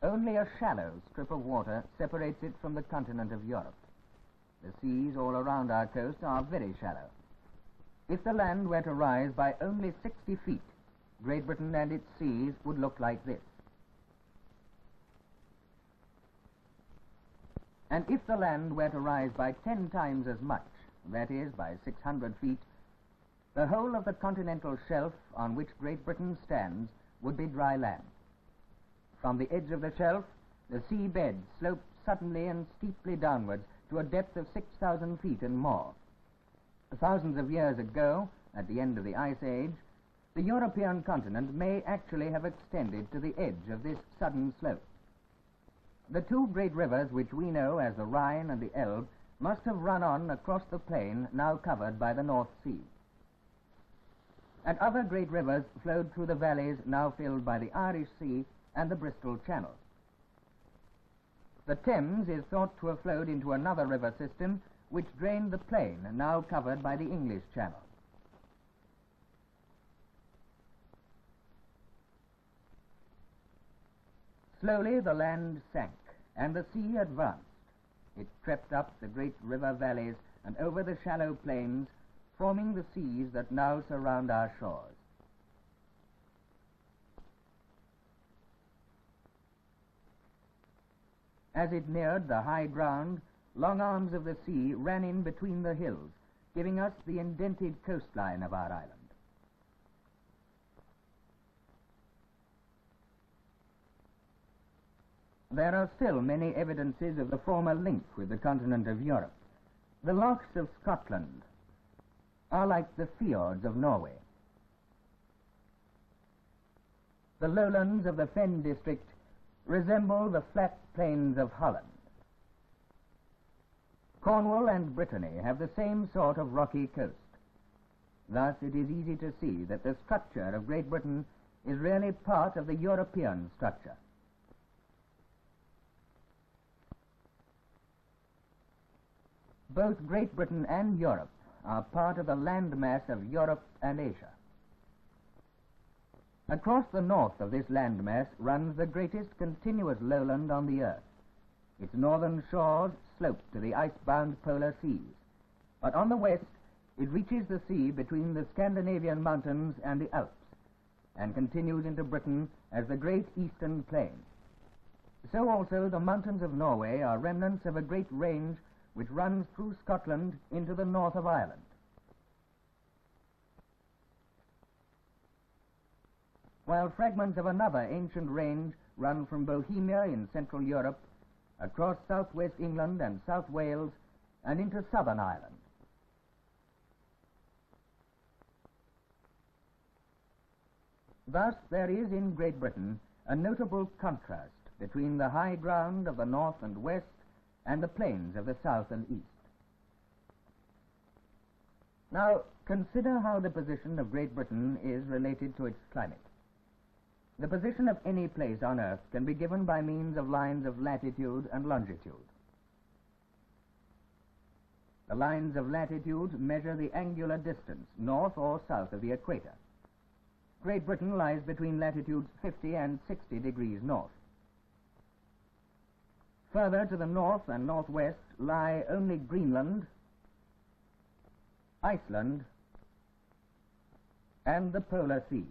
Only a shallow strip of water separates it from the continent of Europe. The seas all around our coast are very shallow. If the land were to rise by only 60 feet, Great Britain and its seas would look like this. And if the land were to rise by 10 times as much, that is, by 600 feet, the whole of the continental shelf on which Great Britain stands would be dry land. From the edge of the shelf, the seabed slopes suddenly and steeply downwards to a depth of 6,000 feet and more. Thousands of years ago, at the end of the Ice Age, the European continent may actually have extended to the edge of this sudden slope. The two great rivers which we know as the Rhine and the Elbe must have run on across the plain now covered by the North Sea. And other great rivers flowed through the valleys now filled by the Irish Sea and the Bristol Channel. The Thames is thought to have flowed into another river system which drained the plain now covered by the English Channel. Slowly the land sank, and the sea advanced. It crept up the great river valleys and over the shallow plains, forming the seas that now surround our shores. As it neared the high ground, long arms of the sea ran in between the hills, giving us the indented coastline of our island. There are still many evidences of the former link with the continent of Europe. The lochs of Scotland are like the fjords of Norway. The lowlands of the Fen district resemble the flat plains of Holland. Cornwall and Brittany have the same sort of rocky coast. Thus it is easy to see that the structure of Great Britain is really part of the European structure. Both Great Britain and Europe are part of the landmass of Europe and Asia. Across the north of this landmass runs the greatest continuous lowland on the earth. Its northern shores slope to the ice-bound polar seas, but on the west it reaches the sea between the Scandinavian mountains and the Alps, and continues into Britain as the great eastern plain. So also the mountains of Norway are remnants of a great range which runs through Scotland into the north of Ireland. While fragments of another ancient range run from Bohemia in Central Europe, across southwest England and South Wales, and into southern Ireland. Thus there is in Great Britain a notable contrast between the high ground of the north and west and the plains of the south and east. Now, consider how the position of Great Britain is related to its climate. The position of any place on Earth can be given by means of lines of latitude and longitude. The lines of latitude measure the angular distance, north or south of the equator. Great Britain lies between latitudes 50 and 60 degrees north. Further to the north and northwest lie only Greenland, Iceland, and the polar seas.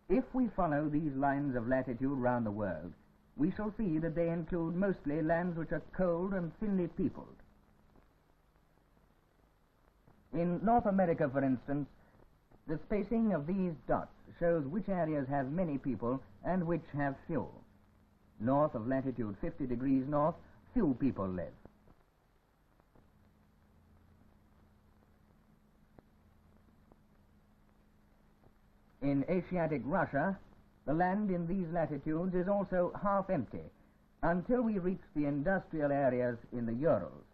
If we follow these lines of latitude round the world, we shall see that they include mostly lands which are cold and thinly peopled. In North America, for instance, the spacing of these dots shows which areas have many people and which have few. North of latitude 50 degrees north, few people live. In Asiatic Russia, the land in these latitudes is also half empty until we reach the industrial areas in the Urals.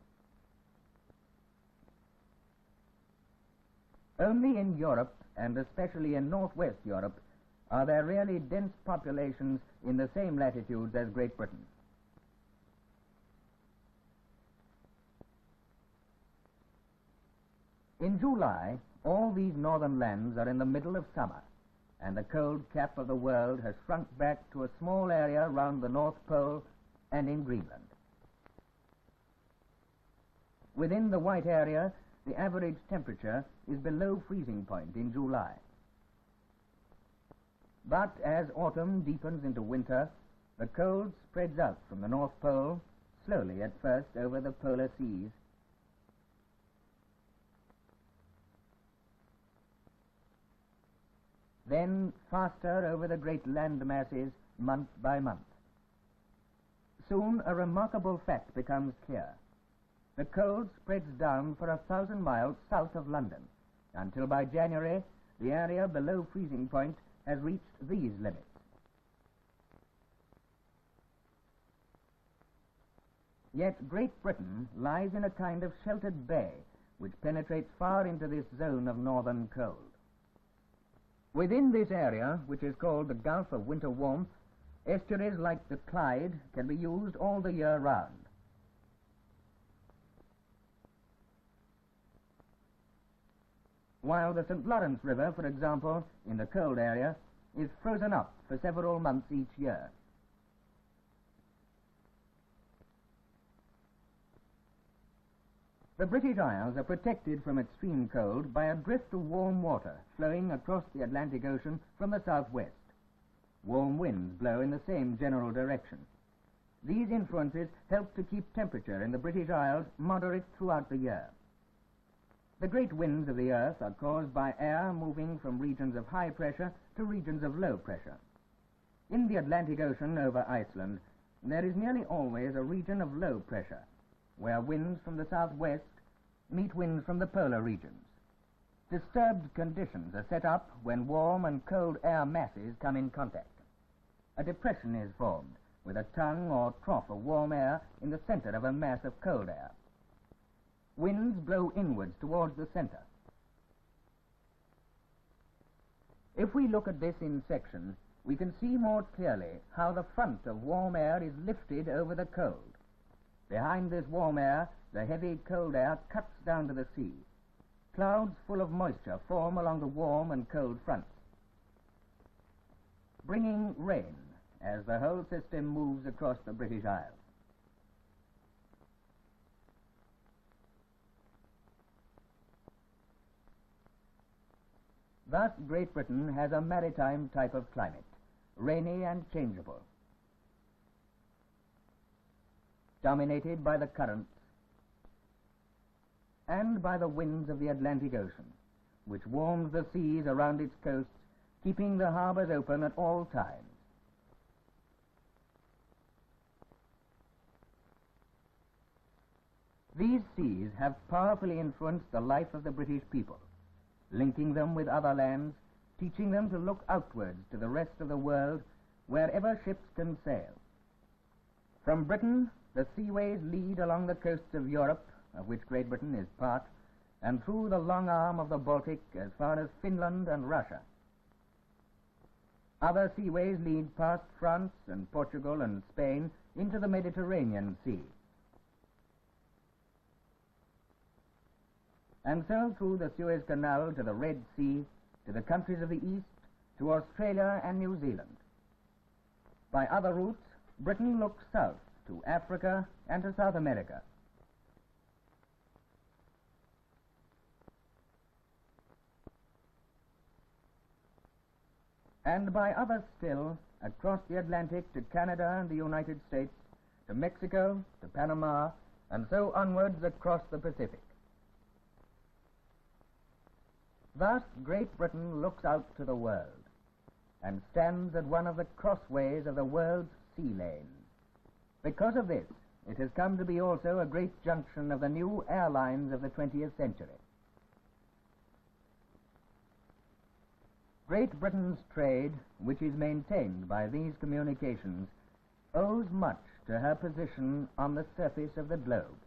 Only in Europe, and especially in northwest Europe, are there really dense populations in the same latitudes as Great Britain. In July, all these northern lands are in the middle of summer, and the cold cap of the world has shrunk back to a small area round the North Pole and in Greenland. Within the white area, the average temperature is below freezing point in July. But as autumn deepens into winter, the cold spreads out from the North Pole, slowly at first over the polar seas, then faster over the great land masses month by month. Soon a remarkable fact becomes clear. The cold spreads down for 1,000 miles south of London, until by January the area below freezing point has reached these limits. Yet Great Britain lies in a kind of sheltered bay which penetrates far into this zone of northern cold. Within this area, which is called the Gulf of Winter Warmth, estuaries like the Clyde can be used all the year round. While the St. Lawrence River, for example, in the cold area, is frozen up for several months each year. The British Isles are protected from extreme cold by a drift of warm water flowing across the Atlantic Ocean from the southwest. Warm winds blow in the same general direction. These influences help to keep temperature in the British Isles moderate throughout the year. The great winds of the earth are caused by air moving from regions of high pressure to regions of low pressure. In the Atlantic Ocean over Iceland, there is nearly always a region of low pressure, where winds from the southwest meet winds from the polar regions. Disturbed conditions are set up when warm and cold air masses come in contact. A depression is formed, with a tongue or trough of warm air in the center of a mass of cold air. Winds blow inwards towards the center. If we look at this in section, we can see more clearly how the front of warm air is lifted over the cold. Behind this warm air, the heavy cold air cuts down to the sea. Clouds full of moisture form along the warm and cold fronts, bringing rain as the whole system moves across the British Isles. Thus, Great Britain has a maritime type of climate, rainy and changeable, dominated by the currents and by the winds of the Atlantic Ocean, which warms the seas around its coasts, keeping the harbors open at all times. These seas have powerfully influenced the life of the British people, linking them with other lands, teaching them to look outwards to the rest of the world wherever ships can sail. From Britain, the seaways lead along the coasts of Europe, of which Great Britain is part, and through the long arm of the Baltic as far as Finland and Russia. Other seaways lead past France and Portugal and Spain into the Mediterranean Sea. And so through the Suez Canal to the Red Sea, to the countries of the East, to Australia and New Zealand. By other routes, Britain looks south to Africa and to South America. And by others still, across the Atlantic to Canada and the United States, to Mexico, to Panama, and so onwards across the Pacific. Thus, Great Britain looks out to the world and stands at one of the crossways of the world's sea lanes. Because of this, it has come to be also a great junction of the new airlines of the 20th century. Great Britain's trade, which is maintained by these communications, owes much to her position on the surface of the globe.